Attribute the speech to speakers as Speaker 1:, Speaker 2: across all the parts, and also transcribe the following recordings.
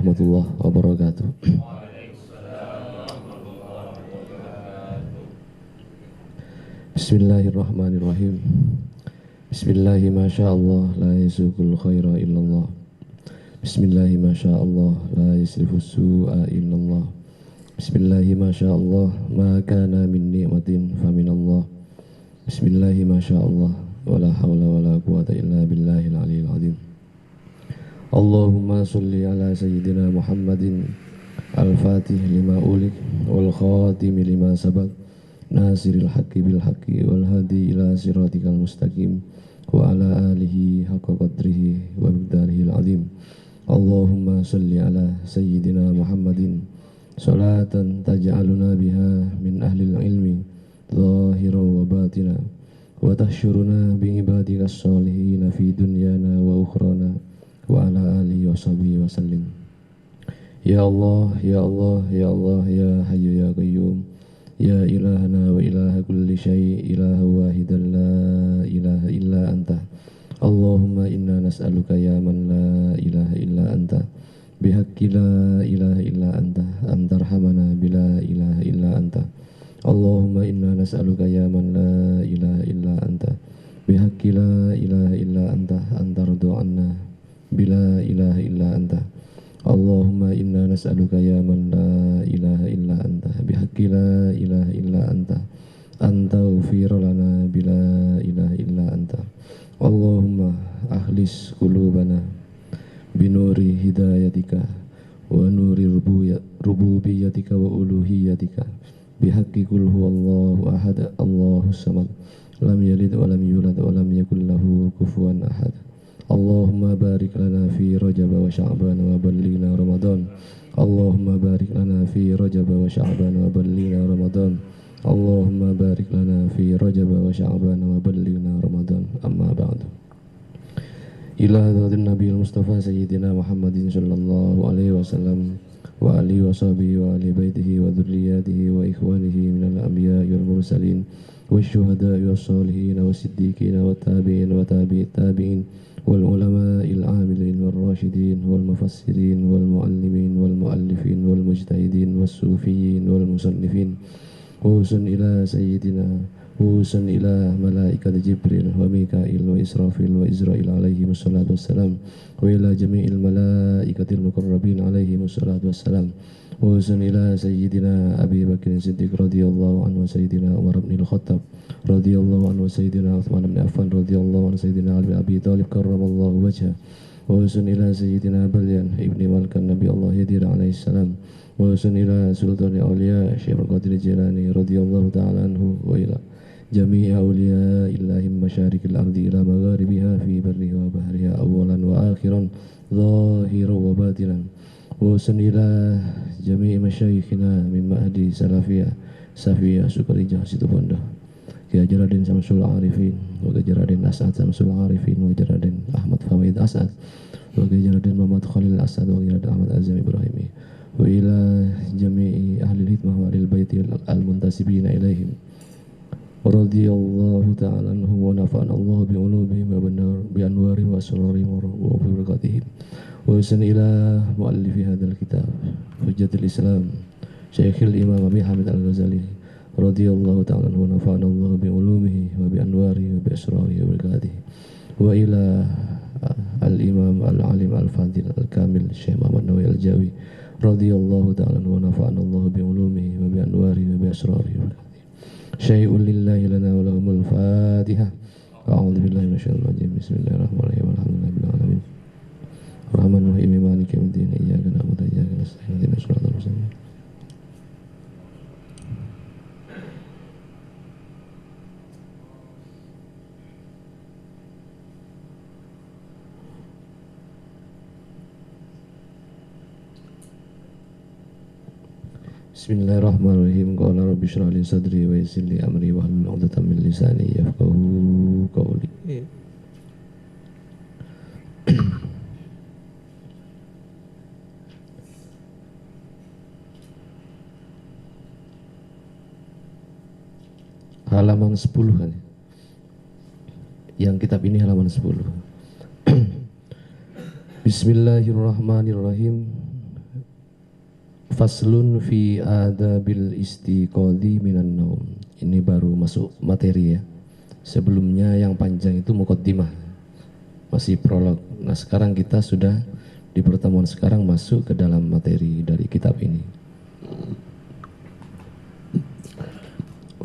Speaker 1: warahmatullahi wabarakatuh. Bismillahirrahmanirrahim. Bismillahi masyaallah la yasukul khaira illallah. Bismillahi masyaallah la yasrifus su'a illallah. Bismillahi masyaallah ma kana min ni'matin faminallah. Bismillahi masyaallah wala hawla wala quwata illa billahil aliyil azim. Allahumma sholli ala sayyidina Muhammadin al-fatih lima ulik wal khatimi lima sabaq nasiril haqqi bil haqqi wal hadi ila siratikal mustaqim wa ala alihi haqqa qadrihi wa miqdarihil azim. Allahumma sholli ala sayyidina Muhammadin salatan taj'aluna biha min ahlil ilmi zahira wa batina wa tahsyuruna bi ibadikas sholihin fi dunyana wa ukhrana wa ala alihi wa sahbihi wa sallim. Ya Allah, ya Allah, ya Allah, ya Hayyu ya Qayyum, ya ilahana wa ilaha kulli syai' ilaha wahidan la ilaha illa anta. Allahumma inna nas'aluka ya man la ilaha illa anta bihaqqi la ilaha illa anta antarhamana bila ilaha illa anta. Allahumma inna nas'aluka ya man la ilaha illa anta bihaqqi la ilaha illa anta antardu anna bila ilaha illa anta. Allahumma inna nas'aluka ya man la ilaha illa anta bihaqqi la ilaha illa anta anta ufir lana bila ilaha illa anta. Allahumma akhlis qulubana binuri hidayatika wa nuri rububiyatika wa uluhiyatika bihaqqi qul huwallahu ahad Allahus samad lam yalid wa lam yulad wa lam yakul lahu kufuwan ahad. Allahumma barik lana fi Rajab wa Sya'ban wa ballighna Ramadan. Allahumma barik lana fi Rajab wa Sya'ban wa ballighna Ramadan. Allahumma barik lana fi Rajab wa Sya'ban wa ballighna Ramadan. Amma ba'du. Ila hadratin Nabi Mustafa Sayyidina Muhammadin sallallahu alaihi wasallam wa alihi wa sahbihi wa ali baitihi wa dzurriyyatihi wa ikhwanihi minal anbiya'i wal mursalin wasyuhada'i was-sholihin was-siddiqin wat tabi'in wa tabi'it tabi'in wal ulama'il 'amilin wal rasyidin wal mufassirin wal muallimin wal muallifin wal mujtahidin was sufiyyin wal musannifin husun ila sayyidina husun ila malaikat Jibril wa Mikail wa Israfil wa Israil alaihi wassalatu wassalam wa ila jami'il malaikatil muqarrabin alaihi wassalatu wassalam husun ila sayyidina Abi Bakr Siddiq radhiyallahu anhu wa sayyidina Umar bin Al-Khattab radhiyallahu anhu wa sayyidina Uthman bin Affan radhiyallahu anhu wa sayyidina Ali bin Abi Thalib karramallahu wajhah wa husun ila sayyidina Balyan ibni Malkan Nabi Allah Yadir alaihi salam wa husun ila sultani awliya Syekh Al-Qadir Jilani radhiyallahu ta'ala anhu wa ila jami'i awliya illahi masyarikil ardi ila magharibiha fi barriha wa bahriha awalan wa akhiran zahiran wa batinan wa husun ila jami'i masyayikhina min ma'hadi salafiyah safiyah Sukarijah Situbondo Ki Haji Raden Samsul Arifin wa Ki Haji Raden As'ad Samsul Arifin wa Ki Haji Raden Ahmad Fawaid As'ad wa Ki Haji Raden Muhammad Khalil As'ad wa Ki Haji Raden Ahmad Azam Ibrahimi wa ila jami'i ahli hikmah wa ahli baiti al-muntasibina ilaihim radhiyallahu ta'ala anhum wa nafa'ana Allah bi ulumihim wa bi anwarihim wa asrarihim wa bi barakatihim wa husan ila muallifi hadzal kitab hujjatul Islam Syekhul Imam Abi Hamid Al-Ghazali radhiyallahu ta'ala anhu wa nafa'ana Allah bi ulumihi wa bi anwarihi wa bi asrarihi wa barakatihi wa ila al-Imam Al-Alim Al-Fadil Al-Kamil Syekh Muhammad Nawawi Al-Jawi radhiyallahu ta'ala anhu wa nafa'ana Allah bi ulumihi wa bi anwarihi wa bi asrarihi wa barakatihi. Syai'un lillahi lana wa lahumul Fatihah. A'udzu billahi minasyaitonir rajim. Bismillahirrahmanirrahim. Alhamdulillahil alamin. Rahmanir Rahim Maliki yaumiddin. Iyyaka na'budu wa iyyaka nasta'in. Ihdinas siratal mustaqim. Bismillahirrahmanirrahim. Qala rabbi shrah li sadri wa yassir li amri wahlul 'uqdatam min lisani yafqahu qawli. Halaman 10 kan. Yang kitab ini halaman 10. Bismillahirrahmanirrahim. Faslun fi adabil istiqodhi minan naum. Ini baru masuk materi ya. Sebelumnya yang panjang itu muqaddimah, masih prolog. Nah sekarang kita sudah di pertemuan sekarang masuk ke dalam materi dari kitab ini.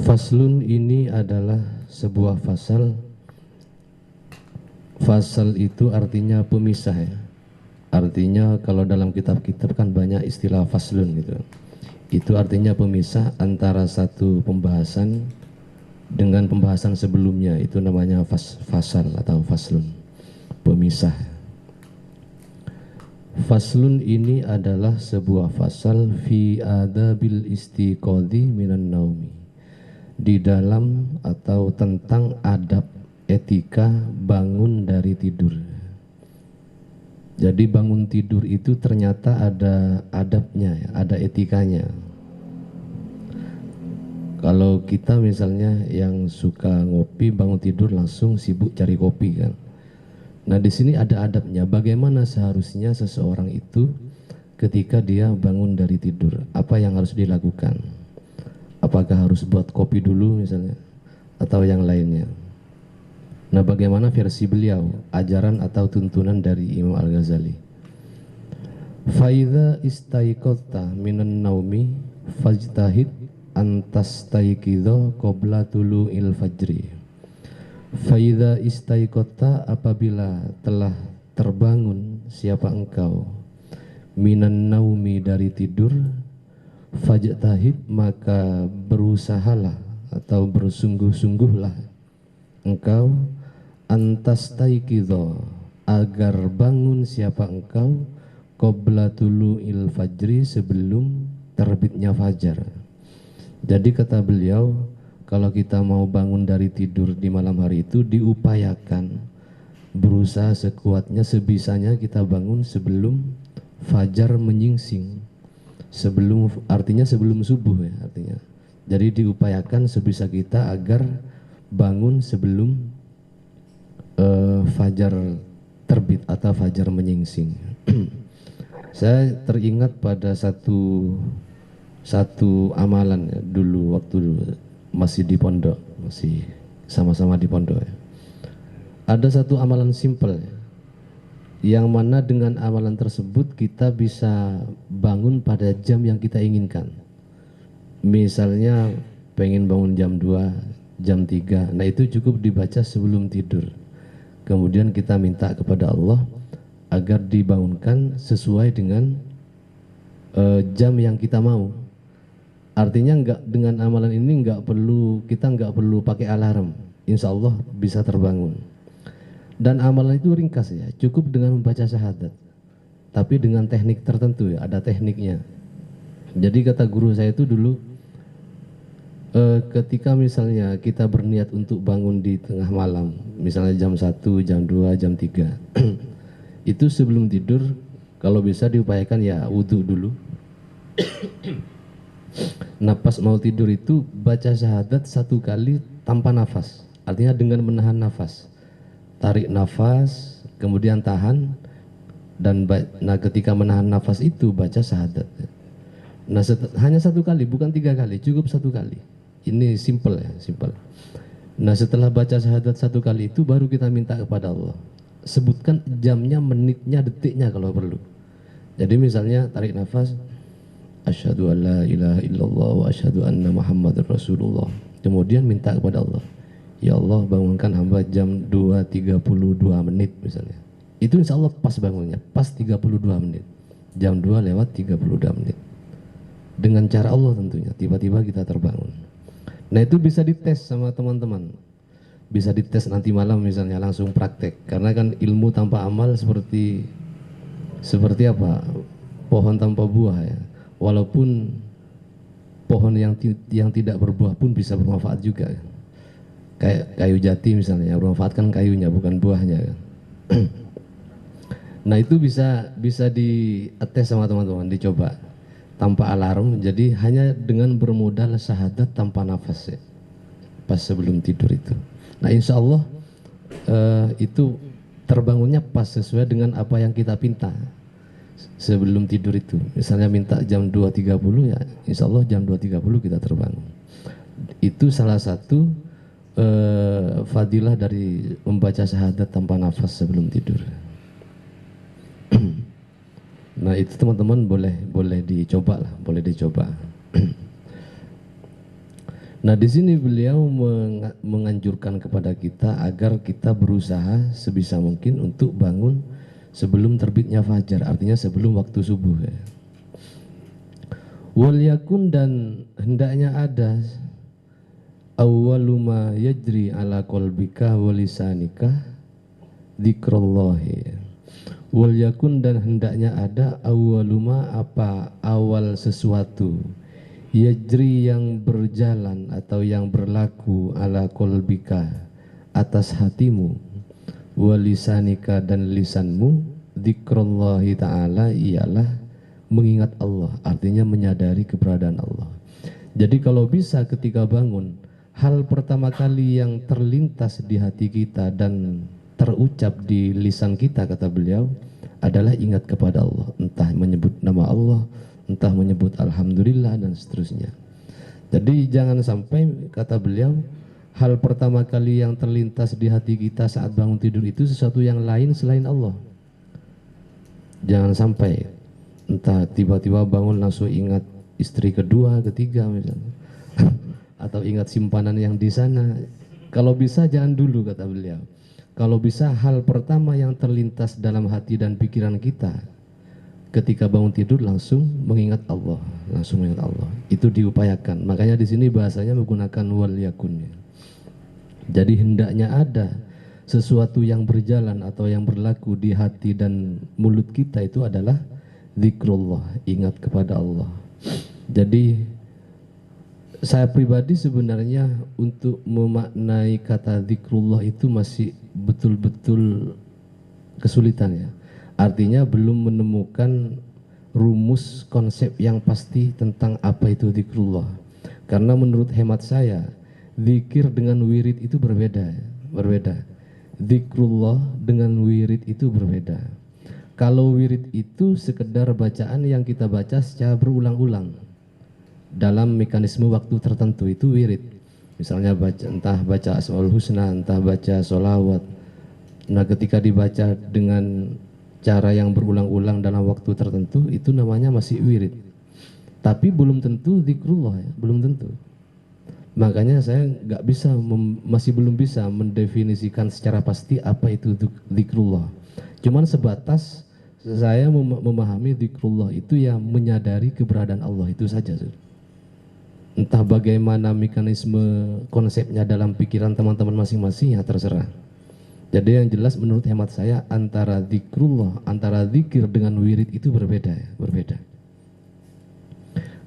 Speaker 1: Faslun ini adalah sebuah fasal. Fasal itu artinya pemisah ya. Artinya kalau dalam kitab-kitab kan banyak istilah faslun gitu. Itu artinya pemisah antara satu pembahasan dengan pembahasan sebelumnya. Itu namanya fasal atau faslun, pemisah. Faslun ini adalah sebuah fasal fi adabil istiqodhi minan naumi, di dalam atau tentang adab etika bangun dari tidur. Jadi bangun tidur itu ternyata ada adabnya ya, ada etikanya. Kalau kita misalnya yang suka ngopi, bangun tidur langsung sibuk cari kopi kan. Nah di sini ada adabnya, bagaimana seharusnya seseorang itu ketika dia bangun dari tidur, apa yang harus dilakukan. Apakah harus buat kopi dulu misalnya, atau yang lainnya. Nah bagaimana versi beliau, ajaran atau tuntunan dari Imam Al-Ghazali. Faidha istaiqadta minan naumi fajtahid antastaiqidha qabla tulu'il fajri. Faidha istaiqadta, apabila telah terbangun siapa engkau minan naumi dari tidur, fajtahid maka berusahalah atau bersungguh-sungguhlah engkau antastaiqidha agar bangun siapa engkau qabla tulu'il fajri sebelum terbitnya fajar. Jadi kata beliau, kalau kita mau bangun dari tidur di malam hari itu diupayakan, berusaha sekuatnya sebisanya kita bangun sebelum fajar menyingsing. Artinya sebelum subuh ya artinya. Jadi diupayakan sebisa kita agar bangun sebelum fajar terbit atau fajar menyingsing. Saya teringat pada satu amalan ya, dulu waktu masih di pondok, masih sama-sama di pondok ya. Ada satu amalan simpel ya, yang mana dengan amalan tersebut kita bisa bangun pada jam yang kita inginkan. Misalnya pengen bangun jam 2, jam 3, nah itu cukup dibaca sebelum tidur. Kemudian kita minta kepada Allah agar dibangunkan sesuai dengan jam yang kita mau. Artinya dengan amalan ini kita nggak perlu pakai alarm, insya Allah bisa terbangun. Dan amalan itu ringkas ya, cukup dengan membaca syahadat. Tapi dengan teknik tertentu ya, ada tekniknya. Jadi kata guru saya itu dulu, ketika misalnya kita berniat untuk bangun di tengah malam, misalnya jam 1, jam 2, jam 3, itu sebelum tidur kalau bisa diupayakan ya wudhu dulu. Nah pas mau tidur itu baca syahadat 1 kali tanpa nafas, artinya dengan menahan nafas. Tarik nafas, kemudian tahan, dan ketika menahan nafas itu baca syahadat. Nah hanya 1 kali, bukan 3 kali, cukup 1 kali. Ini simple ya, simple. Nah setelah baca syahadat 1 kali itu baru kita minta kepada Allah. Sebutkan jamnya, menitnya, detiknya kalau perlu. Jadi misalnya tarik nafas, asyhadu an la ilaha illallah wa asyhadu anna muhammadar rasulullah. Kemudian minta kepada Allah, ya Allah bangunkan hamba jam 2.32 menit misalnya. Itu insya Allah pas bangunnya, pas 32 menit. Jam 2 lewat 32 menit. Dengan cara Allah tentunya, tiba-tiba kita terbangun. Nah itu bisa dites sama teman-teman. Bisa dites nanti malam misalnya, langsung praktek. Karena kan ilmu tanpa amal seperti apa? Pohon tanpa buah ya. Walaupun pohon yang tidak berbuah pun bisa bermanfaat juga. Kayak kayu jati misalnya, yang bermanfaat kan kayunya bukan buahnya. Nah itu bisa dites sama teman-teman, dicoba. Tanpa alarm, jadi hanya dengan bermodal syahadat tanpa nafas ya, pas sebelum tidur itu. Nah insya Allah itu terbangunnya pas sesuai dengan apa yang kita pinta. sebelum tidur itu. Misalnya minta jam 2.30 ya insya Allah jam 2.30 kita terbangun. Itu salah satu fadilah dari membaca syahadat tanpa nafas sebelum tidur. Nah itu teman-teman boleh dicoba lah, boleh dicoba. Nah di sini beliau menganjurkan kepada kita agar kita berusaha sebisa mungkin untuk bangun sebelum terbitnya fajar, artinya sebelum waktu subuh ya. Wal yakun, dan hendaknya ada awwaluma yajri ala qalbika wa lisanika dzikrallahi. Wal yakun, dan hendaknya ada awwaluma, apa awal sesuatu, yajri yang berjalan atau yang berlaku, ala qalbika atas hatimu, wa lisanika dan lisanmu, dzikrallahi ta'ala ialah mengingat Allah, artinya menyadari keberadaan Allah. Jadi kalau bisa ketika bangun, hal pertama kali yang terlintas di hati kita dan terucap di lisan kita, kata beliau, adalah ingat kepada Allah, entah menyebut nama Allah, entah menyebut alhamdulillah dan seterusnya. Jadi jangan sampai, kata beliau, hal pertama kali yang terlintas di hati kita saat bangun tidur itu sesuatu yang lain selain Allah. Jangan sampai entah tiba-tiba bangun langsung ingat istri kedua, ketiga misalnya, atau ingat simpanan yang di sana. Kalau bisa jangan dulu, kata beliau. Kalau bisa hal pertama yang terlintas dalam hati dan pikiran kita ketika bangun tidur langsung mengingat Allah, langsung mengingat Allah. Itu diupayakan. Makanya di sini bahasanya menggunakan wal yakun. Jadi hendaknya ada sesuatu yang berjalan atau yang berlaku di hati dan mulut kita, itu adalah zikrullah, ingat kepada Allah. Jadi saya pribadi sebenarnya untuk memaknai kata zikrullah itu masih betul-betul kesulitan ya. Artinya belum menemukan rumus konsep yang pasti tentang apa itu zikrullah. Karena menurut hemat saya, zikir dengan wirid itu berbeda. Zikrullah dengan wirid itu berbeda. Kalau wirid itu sekedar bacaan yang kita baca secara berulang-ulang dalam mekanisme waktu tertentu, itu wirid. Misalnya entah baca Asmaul Husna, entah baca sholawat. Nah ketika dibaca dengan cara yang berulang-ulang dalam waktu tertentu, itu namanya masih wirid. Tapi belum tentu zikrullah ya, belum tentu. Makanya saya masih belum bisa mendefinisikan secara pasti apa itu zikrullah. Cuman sebatas saya memahami zikrullah itu yang menyadari keberadaan Allah, itu saja. Entah bagaimana mekanisme konsepnya dalam pikiran teman-teman masing-masing ya terserah. Jadi yang jelas menurut hemat saya antara zikrullah, antara zikir dengan wirid itu berbeda.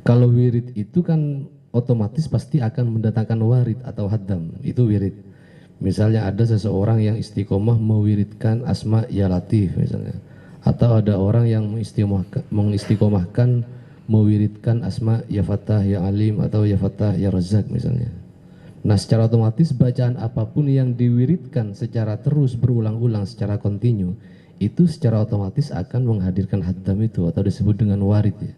Speaker 1: Kalau wirid itu kan otomatis pasti akan mendatangkan warid atau haddam, itu wirid. Misalnya ada seseorang yang istiqomah mewiridkan asma ya latif misalnya, atau ada orang yang mengistiqomahkan mewiridkan asma ya Fattah ya Alim atau ya Fattah ya Razzaq misalnya. Nah secara otomatis bacaan apapun yang diwiridkan secara terus berulang-ulang secara kontinu, itu secara otomatis akan menghadirkan haddam itu atau disebut dengan warid ya,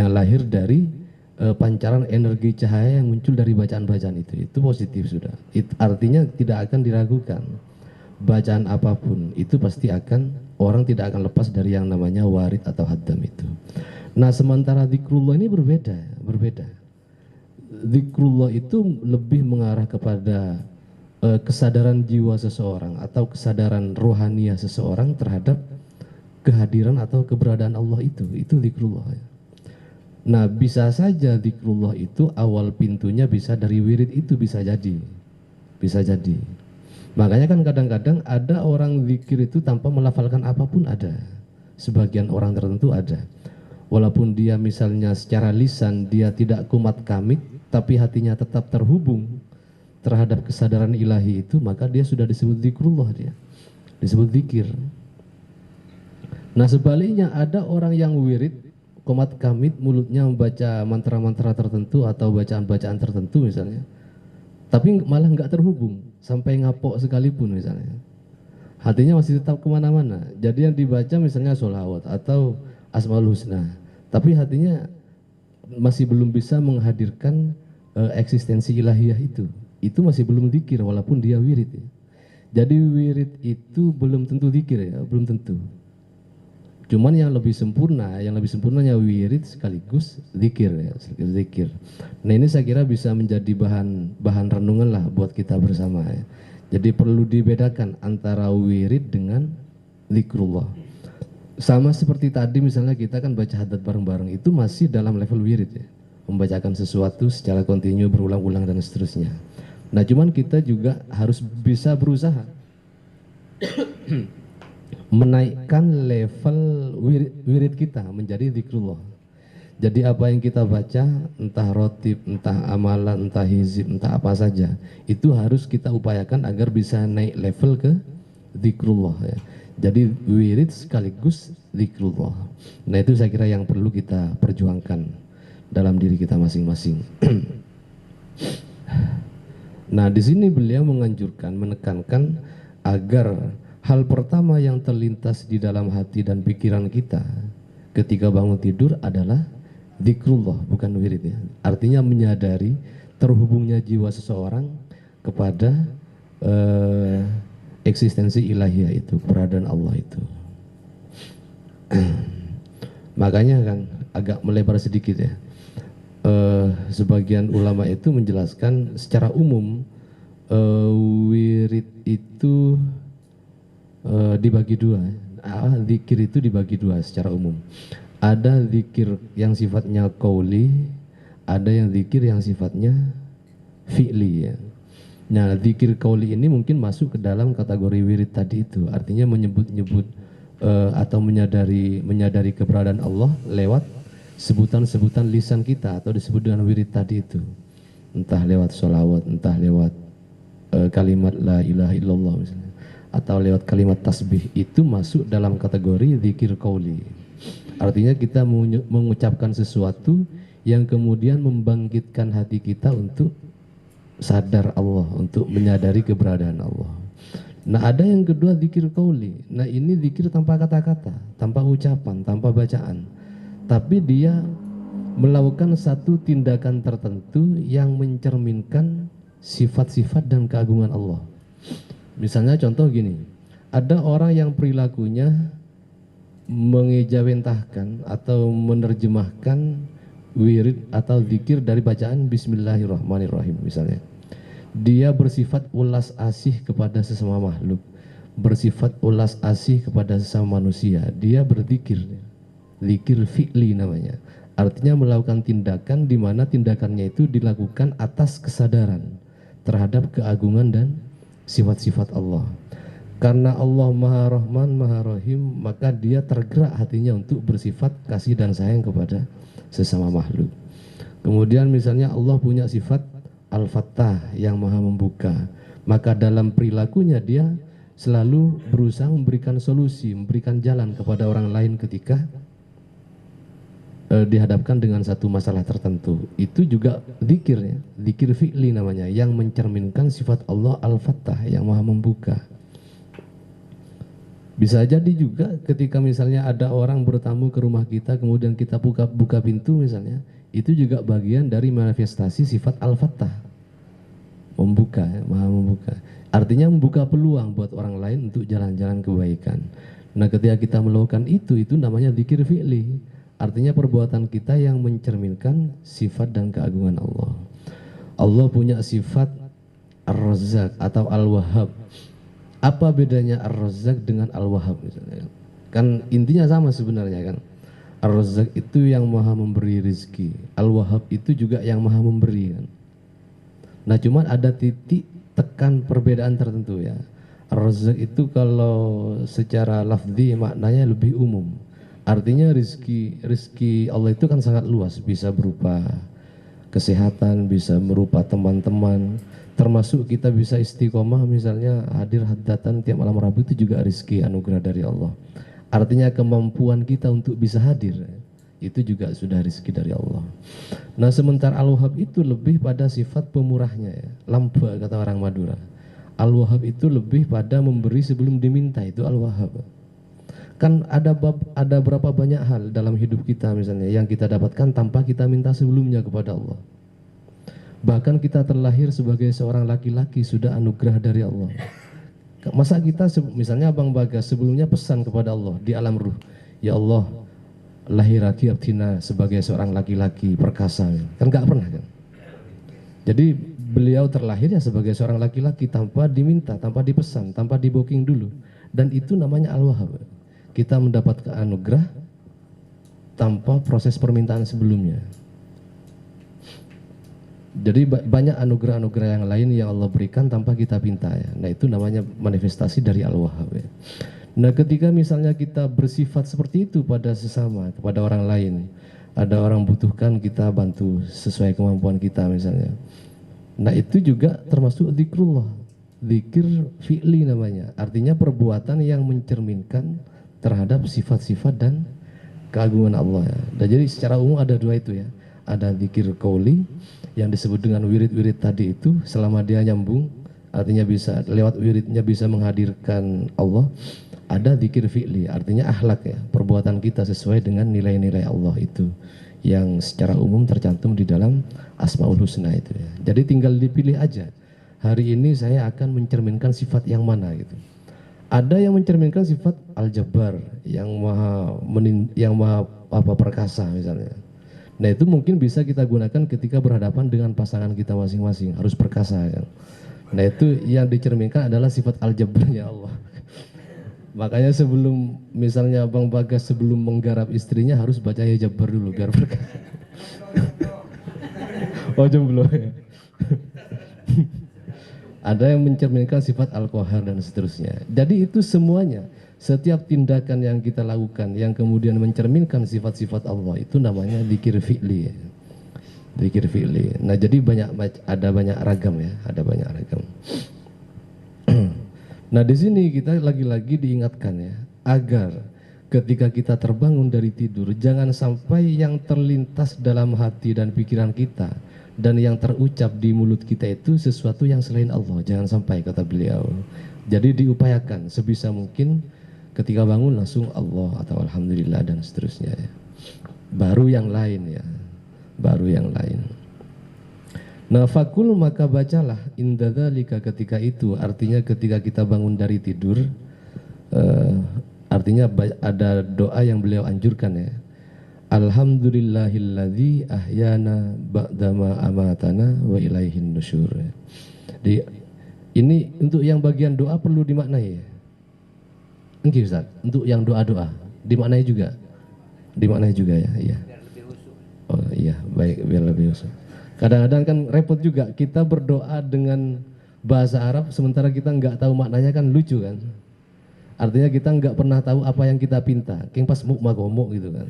Speaker 1: yang lahir dari pancaran energi cahaya yang muncul dari bacaan-bacaan itu positif sudah. Artinya tidak akan diragukan, bacaan apapun itu pasti orang tidak akan lepas dari yang namanya warid atau haddam itu. Nah sementara zikrullah ini berbeda. Zikrullah itu lebih mengarah kepada kesadaran jiwa seseorang atau kesadaran rohaniah seseorang terhadap kehadiran atau keberadaan Allah itu zikrullah. Nah bisa saja zikrullah itu awal pintunya bisa dari wirid itu, bisa jadi. Makanya kan kadang-kadang ada orang zikir itu tanpa melafalkan apapun ada. Sebagian orang tertentu ada. Walaupun dia misalnya secara lisan dia tidak kumat kamit, tapi hatinya tetap terhubung terhadap kesadaran ilahi itu, maka dia sudah disebut zikrullah, dia disebut zikir. Nah sebaliknya ada orang yang wirid, kumat kamit, mulutnya membaca mantra-mantra tertentu atau bacaan-bacaan tertentu misalnya, tapi malah nggak terhubung sampai ngapok sekalipun misalnya. hatinya masih tetap kemana-mana. Jadi yang dibaca misalnya sholawat atau asmaul husna, tapi hatinya masih belum bisa menghadirkan eksistensi ilahiyah itu masih belum zikir walaupun dia wirid ya. Jadi wirid itu belum tentu zikir ya, belum tentu. Cuman yang lebih sempurnanya wirid sekaligus zikir ya, zikir. Nah ini saya kira bisa menjadi bahan renungan lah buat kita bersama ya. Jadi perlu dibedakan antara wirid dengan zikrullah. Sama seperti tadi misalnya kita kan baca hadat bareng-bareng itu masih dalam level wirid ya. Membacakan sesuatu secara kontinu berulang-ulang dan seterusnya. Nah cuman kita juga harus bisa berusaha menaikkan level wirid kita menjadi zikrullah. Jadi apa yang kita baca, entah rotib, entah amalan, entah hizib, entah apa saja, itu harus kita upayakan agar bisa naik level ke zikrullah ya. Jadi wirid sekaligus zikrullah. Nah itu saya kira yang perlu kita perjuangkan dalam diri kita masing-masing. Nah di sini beliau menganjurkan, menekankan agar hal pertama yang terlintas di dalam hati dan pikiran kita ketika bangun tidur adalah zikrullah, bukan wirid ya. Artinya menyadari terhubungnya jiwa seseorang kepada eksistensi ilahiyah itu, keberadaan Allah itu. Makanya kan agak melebar sedikit ya. Sebagian ulama itu menjelaskan secara umum wirid itu dibagi dua. Zikir itu dibagi dua secara umum. Ada zikir yang sifatnya qauli, ada yang zikir yang sifatnya fi'li ya. Nah, zikir qauli ini mungkin masuk ke dalam kategori wirid tadi itu. Artinya menyebut-nyebut atau menyadari keberadaan Allah lewat sebutan-sebutan lisan kita atau disebut dengan wirid tadi itu. Entah lewat sholawat, entah lewat kalimat la ilaha illallah misalnya, atau lewat kalimat tasbih, itu masuk dalam kategori zikir qauli. Artinya kita mengucapkan sesuatu yang kemudian membangkitkan hati kita untuk sadar Allah, untuk menyadari keberadaan Allah. Nah ada yang kedua zikir qauli. Nah ini zikir tanpa kata-kata, tanpa ucapan, tanpa bacaan, tapi dia melakukan satu tindakan tertentu yang mencerminkan sifat-sifat dan keagungan Allah. Misalnya contoh gini, ada orang yang perilakunya mengejawantahkan atau menerjemahkan wirid atau zikir dari bacaan Bismillahirrahmanirrahim misalnya. Dia bersifat ulas asih kepada sesama makhluk, bersifat ulas asih kepada sesama manusia. Dia berzikir, zikir fi'li namanya. Artinya melakukan tindakan di mana tindakannya itu dilakukan atas kesadaran terhadap keagungan dan sifat-sifat Allah. Karena Allah Maha Rahman, Maha Rahim, maka dia tergerak hatinya untuk bersifat kasih dan sayang kepada sesama makhluk. Kemudian misalnya Allah punya sifat Al-Fattah yang Maha membuka, maka dalam perilakunya dia selalu berusaha memberikan solusi, memberikan jalan kepada orang lain ketika dihadapkan dengan satu masalah tertentu. Itu juga zikir ya, zikir fi'li namanya, yang mencerminkan sifat Allah Al-Fattah yang Maha membuka. Bisa jadi juga ketika misalnya ada orang bertamu ke rumah kita, kemudian kita buka pintu misalnya, itu juga bagian dari manifestasi sifat Al-Fattah, membuka ya, Maha membuka. Artinya membuka peluang buat orang lain untuk jalan-jalan kebaikan. Nah ketika kita melakukan itu namanya zikir fi'li. Artinya perbuatan kita yang mencerminkan sifat dan keagungan Allah. Allah punya sifat Ar-Razzaq atau Al-Wahhab. Apa bedanya Ar-Razzaq dengan Al-Wahhab misalnya? Kan intinya sama sebenarnya kan. Ar-Razzaq itu yang Maha memberi rizki, Al-Wahhab itu juga yang Maha memberi kan. Nah cuman ada titik tekan perbedaan tertentu ya. Ar-Razzaq itu kalau secara lafzi maknanya lebih umum. Artinya rizki Allah itu kan sangat luas, bisa berupa kesehatan, bisa berupa teman-teman, termasuk kita bisa istiqomah misalnya hadir hadatan tiap malam Rabu, itu juga rizki anugerah dari Allah. Artinya kemampuan kita untuk bisa hadir itu juga sudah rizki dari Allah. Nah sementara Al-Wahhab itu lebih pada sifat pemurahnya ya, lamba kata orang Madura. Al-Wahhab itu lebih pada memberi sebelum diminta, itu Al-Wahhab. Kan ada berapa banyak hal dalam hidup kita misalnya yang kita dapatkan tanpa kita minta sebelumnya kepada Allah. Bahkan kita terlahir sebagai seorang laki-laki sudah anugerah dari Allah. Masa kita misalnya Abang Bagas sebelumnya pesan kepada Allah di alam ruh, ya Allah, lahiraki abdina sebagai seorang laki-laki perkasa, kan nggak pernah kan. Jadi beliau terlahir ya sebagai seorang laki-laki tanpa diminta, tanpa dipesan, tanpa di booking dulu, dan itu namanya Al-Wahhab. Kita mendapatkan anugerah tanpa proses permintaan sebelumnya. Jadi banyak anugerah-anugerah yang lain yang Allah berikan tanpa kita minta ya. Nah itu namanya manifestasi dari Al-Wahhab ya. Nah ketika misalnya kita bersifat seperti itu pada sesama, kepada orang lain, ada orang butuhkan kita bantu sesuai kemampuan kita misalnya. Nah itu juga termasuk zikrullah, zikir fi'li namanya. Artinya perbuatan yang mencerminkan terhadap sifat-sifat dan keagungan Allah ya. Dan jadi secara umum ada dua itu ya. Ada zikir qauli yang disebut dengan wirid-wirid tadi itu, selama dia nyambung, artinya bisa lewat wiridnya bisa menghadirkan Allah. Ada zikir fi'li, artinya akhlak ya, perbuatan kita sesuai dengan nilai-nilai Allah itu yang secara umum tercantum di dalam Asmaul Husna itu ya. Jadi tinggal dipilih aja, hari ini saya akan mencerminkan sifat yang mana gitu. Ada yang mencerminkan sifat Al-Jabbar, yang maha perkasa misalnya. Nah itu mungkin bisa kita gunakan ketika berhadapan dengan pasangan kita masing-masing, harus perkasa kan. Nah itu yang dicerminkan adalah sifat Al-Jabbarnya Allah. Makanya sebelum misalnya Bang Bagas sebelum menggarap istrinya harus baca ya Jabbar dulu biar perkasa. Oh jomblo ya. Ada yang mencerminkan sifat Al-Qahar dan seterusnya. Jadi itu semuanya, setiap tindakan yang kita lakukan yang kemudian mencerminkan sifat-sifat Allah itu namanya zikir fi'li. Zikir fi'li. Nah, jadi ada banyak ragam ya, ada banyak ragam. Nah, di sini kita lagi-lagi diingatkan ya, agar ketika kita terbangun dari tidur jangan sampai yang terlintas dalam hati dan pikiran kita dan yang terucap di mulut kita itu sesuatu yang selain Allah, jangan sampai, kata beliau. Jadi diupayakan sebisa mungkin ketika bangun langsung Allah atau Alhamdulillah dan seterusnya ya. Baru yang lain ya, baru yang lain. Nah fakul maka bacalah indadzalika ketika itu, artinya ketika kita bangun dari tidur, artinya ada doa yang beliau anjurkan ya. Alhamdulillahilladzi ahyana ba'dama amatana wa ilaihin nusyur. Ini untuk yang bagian doa perlu dimaknai ya. Enggak Ustaz, untuk yang doa-doa dimaknai juga. Dimaknai juga ya, iya. Oh iya, baik, biar lebih usah. Kadang-kadang kan repot juga kita berdoa dengan bahasa Arab sementara kita nggak tahu maknanya, kan lucu kan. Artinya kita nggak pernah tahu apa yang kita pinta. Kayak pas magomo gitu kan.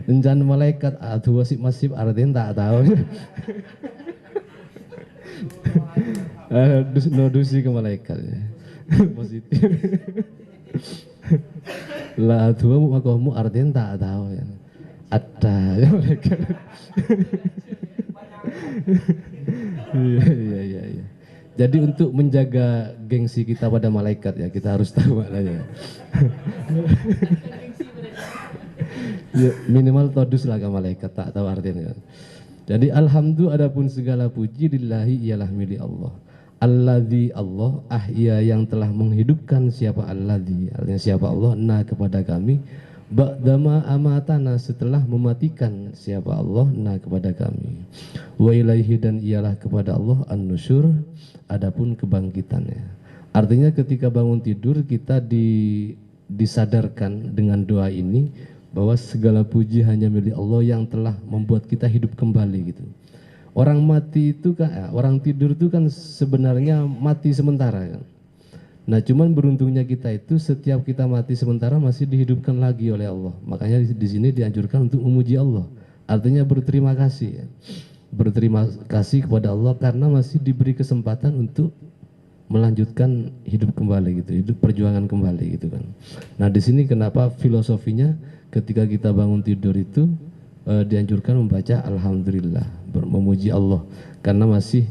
Speaker 1: Enjan malaikat adu wasip masif artinya tak tahu. Nodusi ke malaikat ya. Positif. Lah adu magomo artinya tak tahu ya. Ada ya malaikat. Iya. Jadi untuk menjaga gengsi kita pada malaikat ya, kita harus tahu maknanya. Ya, minimal todus lah ke malaikat, tak tahu artinya. Jadi alhamdulillah, adapun segala puji lillahi ialah milik Allah. Alladzi Allah ahya yang telah menghidupkan, siapa alladzi, artinya siapa Allah, nah kepada kami, ba'dama amatana setelah mematikan, siapa Allah, nah kepada kami. Wa ilaihi dan ialah kepada Allah an-nusyur, adapun kebangkitannya. Artinya ketika bangun tidur kita disadarkan dengan doa ini bahwa segala puji hanya milik Allah yang telah membuat kita hidup kembali gitu. Orang mati itu kan, orang tidur itu kan sebenarnya mati sementara kan. Nah cuman beruntungnya kita itu setiap kita mati sementara masih dihidupkan lagi oleh Allah. Makanya di sini dianjurkan untuk memuji Allah. Artinya berterima kasih ya. Berterima kasih kepada Allah karena masih diberi kesempatan untuk melanjutkan hidup kembali gitu, hidup perjuangan kembali gitu kan. Nah di sini kenapa filosofinya ketika kita bangun tidur itu dianjurkan membaca alhamdulillah, memuji Allah karena masih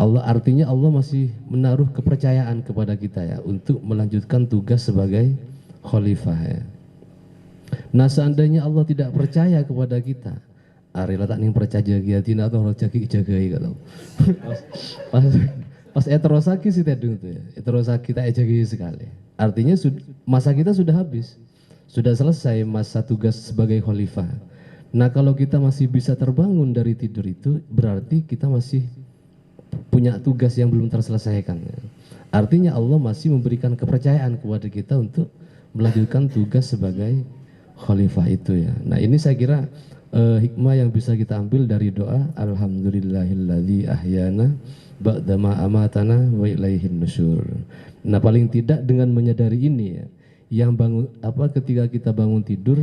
Speaker 1: Artinya Allah masih menaruh kepercayaan kepada kita ya untuk melanjutkan tugas sebagai khalifah ya. Nah seandainya Allah tidak percaya kepada kita, ari letak ning percaya giatina atau jagi jagai kata. Pas pas eterosaki sih tadi itu ya. Eterosaki tak jagi sekali. Artinya masa kita sudah habis. Sudah selesai masa tugas sebagai khalifah. Nah kalau kita masih bisa terbangun dari tidur itu berarti kita masih punya tugas yang belum terselesaikan. Artinya Allah masih memberikan kepercayaan kepada kita untuk melanjutkan tugas sebagai khalifah itu ya. Nah ini saya kira hikmah yang bisa kita ambil dari doa Alhamdulillahilladzi ahyana ba'dama amatana wa ilaihin nusyur. Nah paling tidak dengan menyadari ini ya, yang bangun ketika kita bangun tidur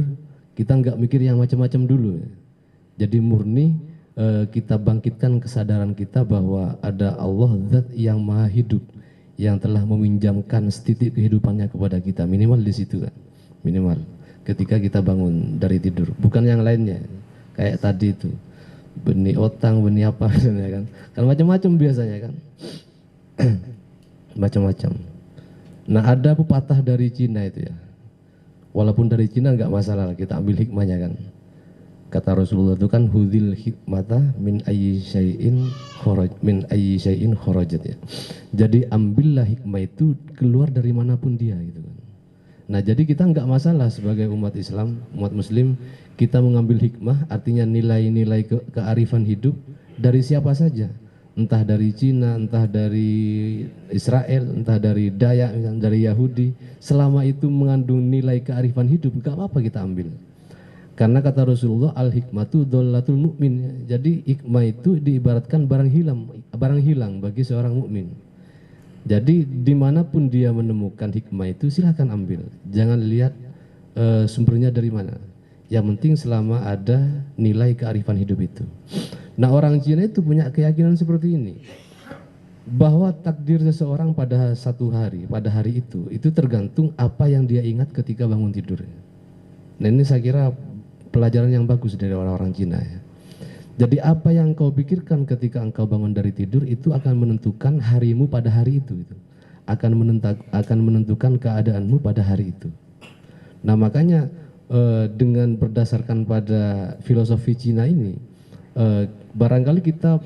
Speaker 1: kita nggak mikir yang macam-macam dulu ya. Jadi murni kita bangkitkan kesadaran kita bahwa ada Allah Zat yang maha hidup yang telah meminjamkan setitik kehidupannya kepada kita, minimal di situ kan, minimal ketika kita bangun dari tidur, bukan yang lainnya kayak tadi itu benih otang, benih apa ya kan macam-macam biasanya kan macam-macam. Nah ada pepatah dari Cina itu ya, walaupun dari Cina nggak masalah, kita ambil hikmahnya kan. Kata Rasulullah itu kan hudil hikmata min ayyi syai'in kharajat ya. Jadi ambillah hikmah itu keluar dari manapun dia gitu kan. Nah jadi kita nggak masalah sebagai umat Islam, umat Muslim, kita mengambil hikmah, artinya nilai-nilai kearifan hidup dari siapa saja, entah dari Cina, entah dari Israel, entah dari Dayak, dari Yahudi, selama itu mengandung nilai kearifan hidup, nggak apa-apa kita ambil. Karena kata Rasulullah al-hikmatu dholatul mu'min. Jadi hikmah itu diibaratkan barang hilang bagi seorang mukmin. Jadi dimanapun dia menemukan hikmah itu silahkan ambil. Jangan lihat sumbernya dari mana. Yang penting selama ada nilai kearifan hidup itu. Nah orang Cina itu punya keyakinan seperti ini, bahwa takdir seseorang pada satu hari, pada hari itu tergantung apa yang dia ingat ketika bangun tidur. Nah ini saya kira pelajaran yang bagus dari orang-orang Cina ya. Jadi apa yang kau pikirkan ketika engkau bangun dari tidur itu akan menentukan harimu pada hari itu. Akan menentukan keadaanmu pada hari itu. Nah makanya dengan berdasarkan pada filosofi Cina ini, barangkali kita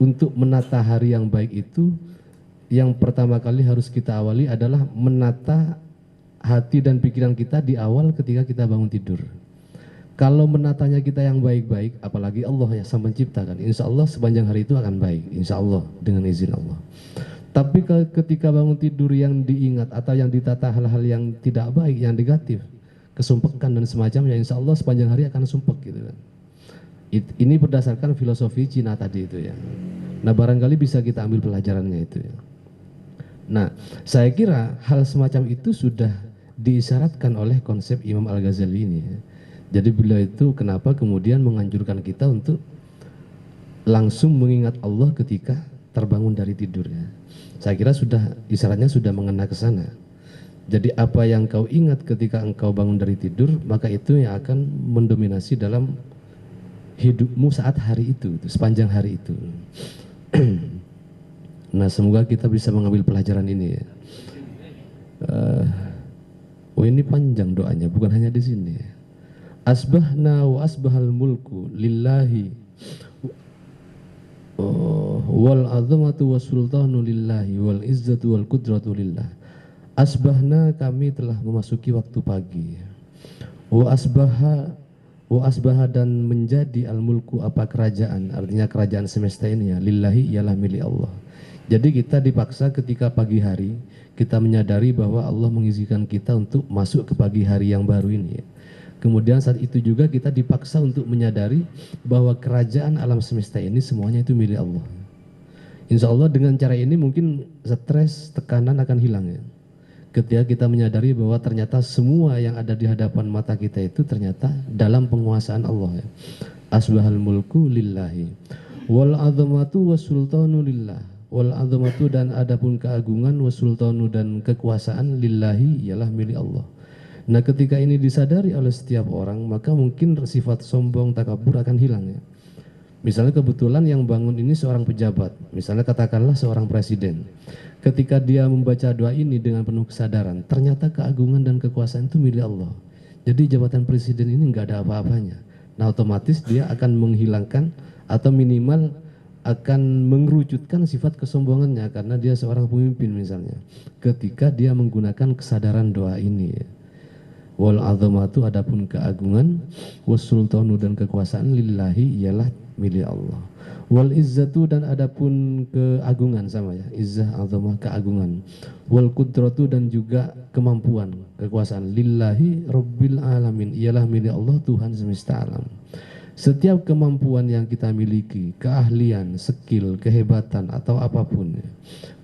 Speaker 1: untuk menata hari yang baik itu, yang pertama kali harus kita awali adalah menata hati dan pikiran kita di awal ketika kita bangun tidur. Kalau menatanya kita yang baik-baik, apalagi Allah yang sang pencipta kan, insya Allah sepanjang hari itu akan baik, insya Allah dengan izin Allah. Tapi ketika bangun tidur yang diingat atau yang ditata hal-hal yang tidak baik, yang negatif, kesumpekan dan semacamnya, insya Allah sepanjang hari akan sumpek gitu kan. Ini berdasarkan filosofi Cina tadi itu ya. Nah barangkali bisa kita ambil pelajarannya itu ya. Nah saya kira hal semacam itu sudah diisyaratkan oleh konsep Imam Al-Ghazali ini ya. Jadi beliau itu kenapa kemudian menganjurkan kita untuk langsung mengingat Allah ketika terbangun dari tidurnya. Saya kira isyaratnya sudah mengena ke sana. Jadi apa yang kau ingat ketika engkau bangun dari tidur, maka itu yang akan mendominasi dalam hidupmu saat hari itu sepanjang hari itu. Nah semoga kita bisa mengambil pelajaran ini ya. Ini panjang doanya, bukan hanya di sini ya. Asbahna wa asbahal mulku lillahi wal azamatu was sultanu lillahi wal izzatu wal qudratu lillah. Asbahna, kami telah memasuki waktu pagi. Wa asbaha dan menjadi al mulku apa kerajaan, artinya kerajaan semesta ini ya, lillahi ialah milik Allah. Jadi kita dipaksa ketika pagi hari kita menyadari bahwa Allah mengizinkan kita untuk masuk ke pagi hari yang baru ini ya. Kemudian saat itu juga kita dipaksa untuk menyadari bahwa kerajaan alam semesta ini semuanya itu milik Allah. Insya Allah dengan cara ini mungkin stres, tekanan akan hilang ya. Ketika kita menyadari bahwa ternyata semua yang ada di hadapan mata kita itu ternyata dalam penguasaan Allah ya. Asbahal mulku lillahi wal azamatu was sultanu lillah. Wal azamatu dan adapun keagungan was sultanu dan kekuasaan lillahi ialah milik Allah. Nah ketika ini disadari oleh setiap orang, maka mungkin sifat sombong, takabur akan hilang ya. Misalnya kebetulan yang bangun ini seorang pejabat, misalnya katakanlah seorang presiden. Ketika dia membaca doa ini dengan penuh kesadaran, ternyata keagungan dan kekuasaan itu milik Allah. Jadi jabatan presiden ini nggak ada apa-apanya. Nah otomatis dia akan menghilangkan atau minimal akan mengerucutkan sifat kesombongannya karena dia seorang pemimpin misalnya. Ketika dia menggunakan kesadaran doa ini. Wal azamatu adapun keagungan, wassultanu dan kekuasaan lillahi ialah milik Allah. Wal izzatu dan adapun keagungan sama ya, izzah azamah keagungan. Wal qudratu dan juga kemampuan, kekuasaan lillahi rabbil alamin ialah milik Allah Tuhan semesta alam. Setiap kemampuan yang kita miliki, keahlian, skill, kehebatan atau apapun,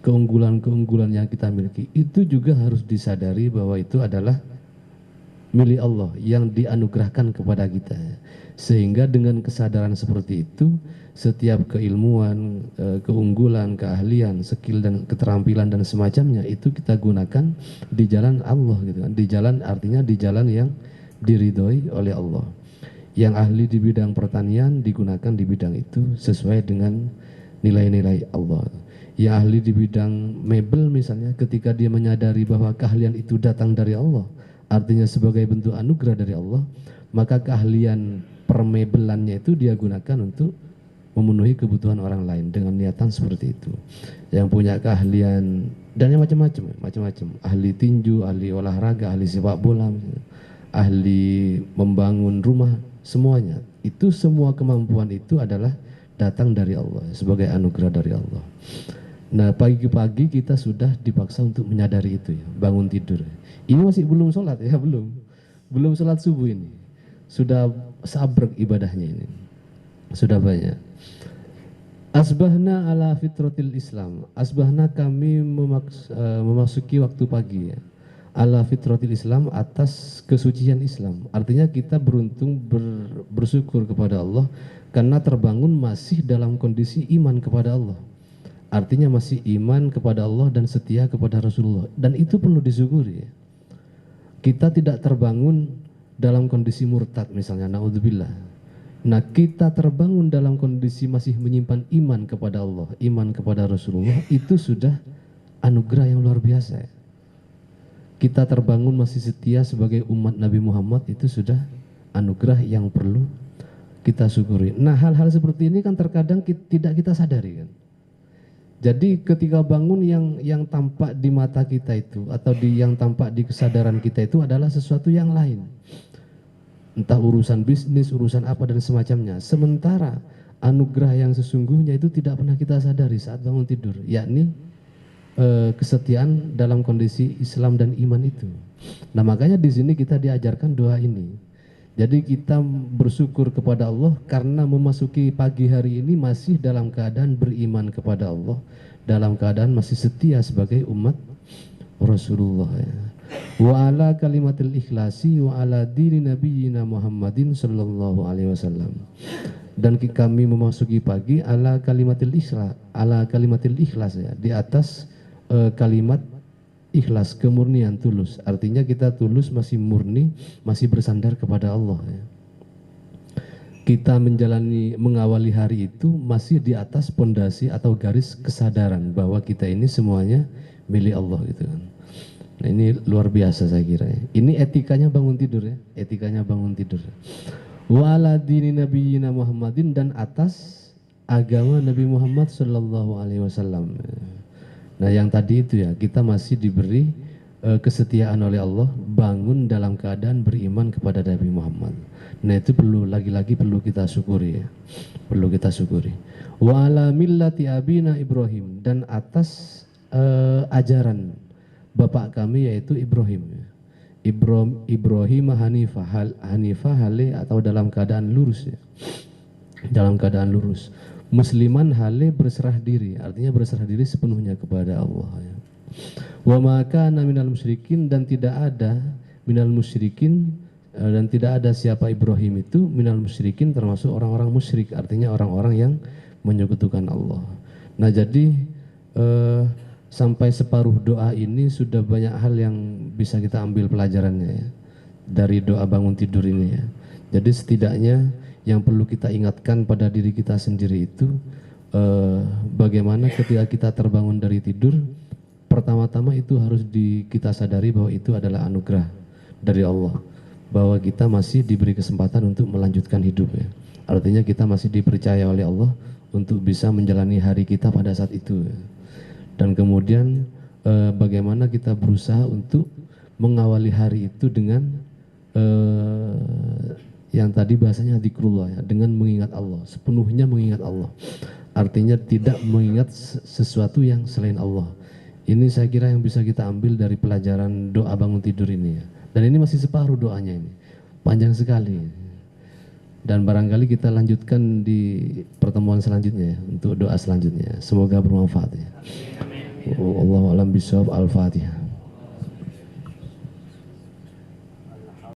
Speaker 1: keunggulan-keunggulan yang kita miliki itu juga harus disadari bahwa itu adalah milik Allah yang dianugerahkan kepada kita. Sehingga dengan kesadaran seperti itu, setiap keilmuan, keunggulan, keahlian, skill dan keterampilan dan semacamnya itu kita gunakan di jalan Allah gitu kan. Di jalan artinya di jalan yang diridhoi oleh Allah. Yang ahli di bidang pertanian digunakan di bidang itu sesuai dengan nilai-nilai Allah. Yang ahli di bidang mebel misalnya, ketika dia menyadari bahwa keahlian itu datang dari Allah, artinya sebagai bentuk anugerah dari Allah, maka keahlian permebelannya itu dia gunakan untuk memenuhi kebutuhan orang lain dengan niatan seperti itu. Yang punya keahlian dan yang macam-macam, ahli tinju, ahli olahraga, ahli sepak bola, ahli membangun rumah, semuanya itu, semua kemampuan itu adalah datang dari Allah sebagai anugerah dari Allah. Nah pagi-pagi kita sudah dipaksa untuk menyadari itu ya, bangun tidur. Ini masih belum sholat ya, belum sholat subuh ini. Sudah sabrek ibadahnya ini, sudah banyak. Asbahna ala fitratil Islam. Asbahna kami memasuki waktu pagi ya. Ala fitratil Islam, atas kesucian Islam. Artinya kita beruntung bersyukur kepada Allah karena terbangun masih dalam kondisi iman kepada Allah. Artinya masih iman kepada Allah dan setia kepada Rasulullah. Dan itu perlu disyukuri ya. Kita tidak terbangun dalam kondisi murtad misalnya, naudzubillah. Nah kita terbangun dalam kondisi masih menyimpan iman kepada Allah, iman kepada Rasulullah, itu sudah anugerah yang luar biasa ya. Kita terbangun masih setia sebagai umat Nabi Muhammad, itu sudah anugerah yang perlu kita syukuri. Nah hal-hal seperti ini kan terkadang tidak kita sadari kan. Jadi ketika bangun yang tampak di mata kita itu atau yang tampak di kesadaran kita itu adalah sesuatu yang lain. Entah urusan bisnis, urusan apa dan semacamnya. Sementara anugerah yang sesungguhnya itu tidak pernah kita sadari saat bangun tidur, yakni kesetiaan dalam kondisi Islam dan iman itu. Nah makanya di sini kita diajarkan doa ini. Jadi kita bersyukur kepada Allah karena memasuki pagi hari ini masih dalam keadaan beriman kepada Allah, dalam keadaan masih setia sebagai umat Rasulullah ya. Wa ala kalimatil ikhlasi wa ala dini nabiyyina Muhammadin sallallahu alaihi wasallam. Dan kami memasuki pagi ala kalimatil ikhlas ya, di atas kalimat ikhlas, kemurnian, tulus. Artinya kita tulus, masih murni, masih bersandar kepada Allah ya. Kita mengawali hari itu masih di atas pondasi atau garis kesadaran bahwa kita ini semuanya milik Allah gitu kan. Nah, ini luar biasa saya kira ya. Ini etikanya bangun tidur ya, etikanya bangun tidur. Wa ala dini nabiyyina Muhammadin, dan atas agama Nabi Muhammad sallallahu alaihi wasallam. Nah, yang tadi itu ya, kita masih diberi kesetiaan oleh Allah, bangun dalam keadaan beriman kepada Nabi Muhammad. Nah, itu lagi-lagi perlu kita syukuri ya. Perlu kita syukuri. Wa ala millati abina Ibrahim, dan atas ajaran bapak kami yaitu Ibrahim. Ibrahim Hanifah hale, atau dalam keadaan lurus ya. Dalam keadaan lurus. Musliman hale, berserah diri, artinya berserah diri sepenuhnya kepada Allah ya. Wa ma kana minal musyrikin, dan tidak ada minal musyrikin, dan tidak ada siapa Ibrahim itu minal musyrikin, termasuk orang-orang musyrik, artinya orang-orang yang menyekutukan Allah. Nah jadi sampai separuh doa ini sudah banyak hal yang bisa kita ambil pelajarannya ya, dari doa bangun tidur ini ya. Jadi setidaknya yang perlu kita ingatkan pada diri kita sendiri itu bagaimana ketika kita terbangun dari tidur, pertama-tama itu harus kita sadari bahwa itu adalah anugerah dari Allah, bahwa kita masih diberi kesempatan untuk melanjutkan hidup ya. Artinya kita masih dipercaya oleh Allah untuk bisa menjalani hari kita pada saat itu ya. Dan kemudian bagaimana kita berusaha untuk mengawali hari itu dengan yang tadi bahasanya dzikrullah ya, dengan mengingat Allah, sepenuhnya mengingat Allah. Artinya tidak mengingat sesuatu yang selain Allah. Ini saya kira yang bisa kita ambil dari pelajaran doa bangun tidur ini ya. Dan ini masih separuh doanya ini, panjang sekali. Dan barangkali kita lanjutkan di pertemuan selanjutnya ya, untuk doa selanjutnya. Semoga bermanfaat ya. Wallahu a'lam bishawab. Al-Fatihah.